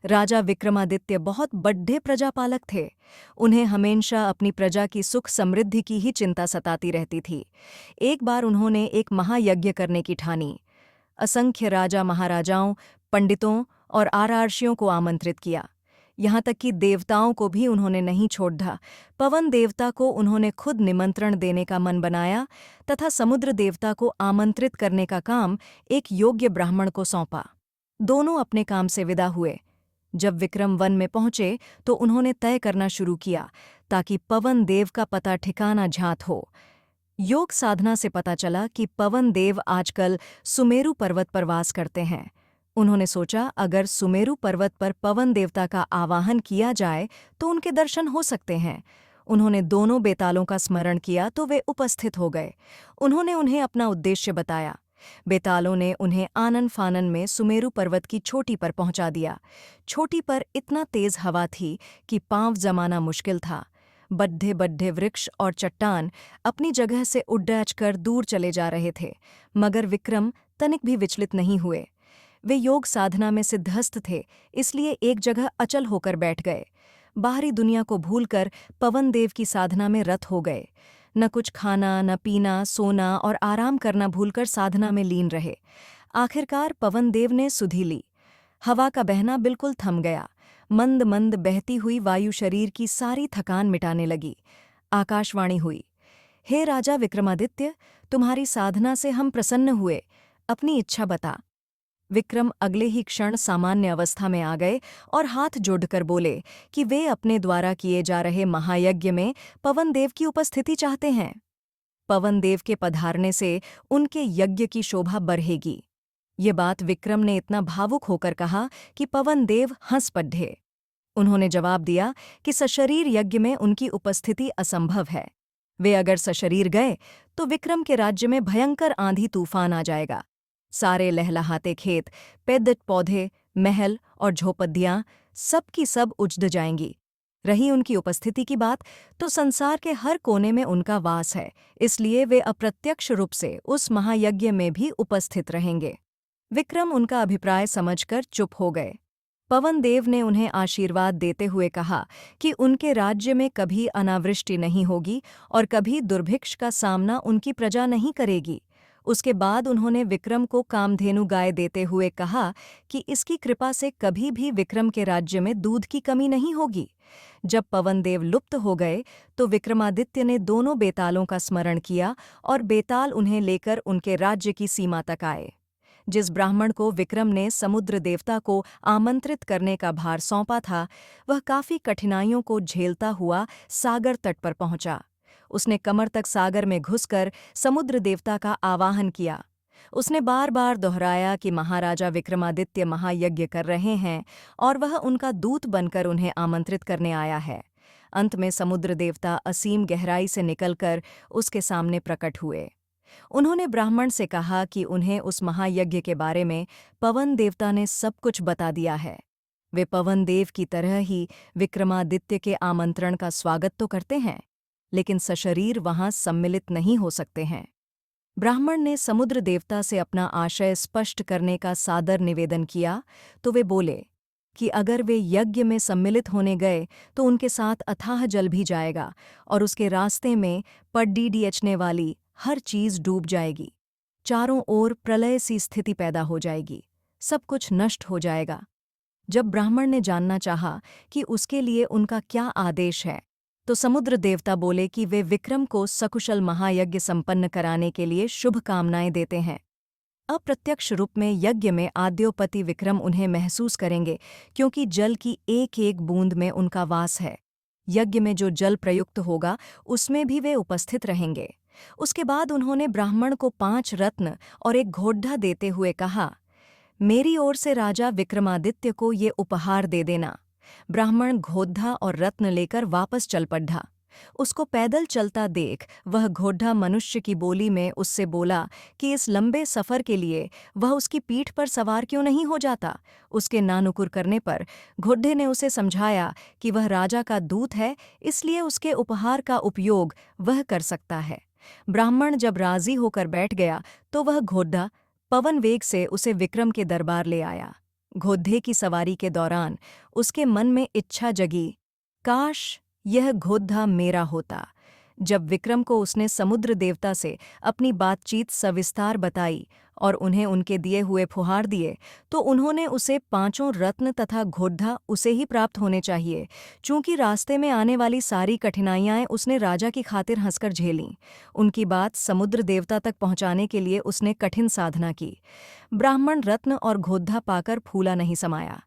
राजा विक्रमादित्य बहुत बड़े प्रजापालक थे। उन्हें हमेशा अपनी प्रजा की सुख समृद्धि की ही चिंता सताती रहती थी। एक बार उन्होंने एक महायज्ञ करने की ठानी। असंख्य राजा महाराजाओं, पंडितों और आरार्षियों को आमंत्रित किया। यहाँ तक कि देवताओं को भी उन्होंने नहीं छोड़ा। पवन देवता को उन्होंने खुद निमंत्रण देने का मन बनाया तथा समुद्र देवता को आमंत्रित करने का काम एक योग्य ब्राह्मण को सौंपा। दोनों अपने काम से विदा हुए। जब विक्रम वन में पहुंचे तो उन्होंने तय करना शुरू किया ताकि पवन देव का पता ठिकाना ज्ञात हो। योग साधना से पता चला कि पवन देव आजकल सुमेरु पर्वत पर वास करते हैं। उन्होंने सोचा अगर सुमेरु पर्वत पर पवन देवता का आवाहन किया जाए तो उनके दर्शन हो सकते हैं। उन्होंने दोनों बेतालों का स्मरण किया तो वे उपस्थित हो गए। उन्होंने उन्हें अपना उद्देश्य बताया। बेतालों ने उन्हें आनन फानन में सुमेरु पर्वत की चोटी पर पहुंचा दिया। चोटी पर इतना तेज हवा थी कि पांव जमाना मुश्किल था। बड्ढे बड्ढे वृक्ष और चट्टान अपनी जगह से उड्डैच कर दूर चले जा रहे थे, मगर विक्रम तनिक भी विचलित नहीं हुए। वे योग साधना में सिद्धहस्त थे, इसलिए एक जगह अचल होकर बैठ गए। बाहरी दुनिया को भूलकर पवन देव की साधना में रत हो गए। न कुछ खाना, न पीना, सोना और आराम करना भूलकर साधना में लीन रहे। आखिरकार पवन देव ने सुधि ली। हवा का बहना बिल्कुल थम गया। मंद मंद बहती हुई वायु शरीर की सारी थकान मिटाने लगी। आकाशवाणी हुई, हे राजा विक्रमादित्य, तुम्हारी साधना से हम प्रसन्न हुए। अपनी इच्छा बता। विक्रम अगले ही क्षण सामान्य अवस्था में आ गए और हाथ जोड़कर बोले कि वे अपने द्वारा किए जा रहे महायज्ञ में पवन देव की उपस्थिति चाहते हैं। पवन देव के पधारने से उनके यज्ञ की शोभा बढ़ेगी। ये बात विक्रम ने इतना भावुक होकर कहा कि पवन देव हंस पड़े। उन्होंने जवाब दिया कि सशरीर यज्ञ में उनकी उपस्थिति असंभव है। वे अगर सशरीर गए तो विक्रम के राज्य में भयंकर आंधी तूफान आ जाएगा। सारे लहलहाते खेत, पेड़ पौधे, महल और झोपड़ियां सब की सब उजड़ जाएंगी। रही उनकी उपस्थिति की बात, तो संसार के हर कोने में उनका वास है, इसलिए वे अप्रत्यक्ष रूप से उस महायज्ञ में भी उपस्थित रहेंगे। विक्रम उनका अभिप्राय समझकर चुप हो गए। पवन देव ने उन्हें आशीर्वाद देते हुए कहा कि उनके राज्य में कभी अनावृष्टि नहीं होगी और कभी दुर्भिक्ष का सामना उनकी प्रजा नहीं करेगी। उसके बाद उन्होंने विक्रम को कामधेनु गाय देते हुए कहा कि इसकी कृपा से कभी भी विक्रम के राज्य में दूध की कमी नहीं होगी। जब पवन देव लुप्त हो गए तो विक्रमादित्य ने दोनों बेतालों का स्मरण किया और बेताल उन्हें लेकर उनके राज्य की सीमा तक आए। जिस ब्राह्मण को विक्रम ने समुद्र देवता को आमंत्रित करने का भार सौंपा था, वह काफी कठिनाइयों को झेलता हुआ सागर तट पर पहुंचा। उसने कमर तक सागर में घुसकर समुद्र देवता का आवाहन किया। उसने बार बार दोहराया कि महाराजा विक्रमादित्य महायज्ञ कर रहे हैं और वह उनका दूत बनकर उन्हें आमंत्रित करने आया है। अंत में समुद्र देवता असीम गहराई से निकलकर उसके सामने प्रकट हुए। उन्होंने ब्राह्मण से कहा कि उन्हें उस महायज्ञ के बारे में पवन देवता ने सब कुछ बता दिया है। वे पवन देव की तरह ही विक्रमादित्य के आमंत्रण का स्वागत तो करते हैं, लेकिन सशरीर वहां सम्मिलित नहीं हो सकते हैं। ब्राह्मण ने समुद्र देवता से अपना आशय स्पष्ट करने का सादर निवेदन किया तो वे बोले कि अगर वे यज्ञ में सम्मिलित होने गए तो उनके साथ अथाह जल भी जाएगा और उसके रास्ते में पडीडीएचने वाली हर चीज डूब जाएगी। चारों ओर प्रलय सी स्थिति पैदा हो जाएगी, सब कुछ नष्ट हो जाएगा। जब ब्राह्मण ने जानना चाहा कि उसके लिए उनका क्या आदेश है, तो समुद्र देवता बोले कि वे विक्रम को सकुशल महायज्ञ संपन्न कराने के लिए शुभकामनाएं देते हैं। अप्रत्यक्ष रूप में यज्ञ में आद्योपति विक्रम उन्हें महसूस करेंगे, क्योंकि जल की एक एक बूंद में उनका वास है। यज्ञ में जो जल प्रयुक्त होगा उसमें भी वे उपस्थित रहेंगे। उसके बाद उन्होंने ब्राह्मण को 5 रत्न और एक घोड़ा देते हुए कहा, मेरी ओर से राजा विक्रमादित्य को ये उपहार दे देना। ब्राह्मण घोड़ा और रत्न लेकर वापस चल पड़ा। उसको पैदल चलता देख वह घोड़ा मनुष्य की बोली में उससे बोला कि इस लंबे सफर के लिए वह उसकी पीठ पर सवार क्यों नहीं हो जाता। उसके नानुकुर करने पर घोड़े ने उसे समझाया कि वह राजा का दूत है, इसलिए उसके उपहार का उपयोग वह कर सकता है। ब्राह्मण जब राजी होकर बैठ गया तो वह घोड़ा पवन वेग से उसे विक्रम के दरबार ले आया। घोड़े की सवारी के दौरान उसके मन में इच्छा जगी, काश यह घोड़ा मेरा होता। जब विक्रम को उसने समुद्र देवता से अपनी बातचीत सविस्तार बताई और उन्हें उनके दिए हुए फुहार दिए, तो उन्होंने उसे 5 रत्न तथा घोड़ा उसे ही प्राप्त होने चाहिए, चूंकि रास्ते में आने वाली सारी कठिनाइयां उसने राजा की खातिर हंसकर झेलीं। उनकी बात समुद्र देवता तक पहुंचाने के लिए उसने कठिन साधना की। ब्राह्मण रत्न और घोड़ा पाकर फूला नहीं समाया।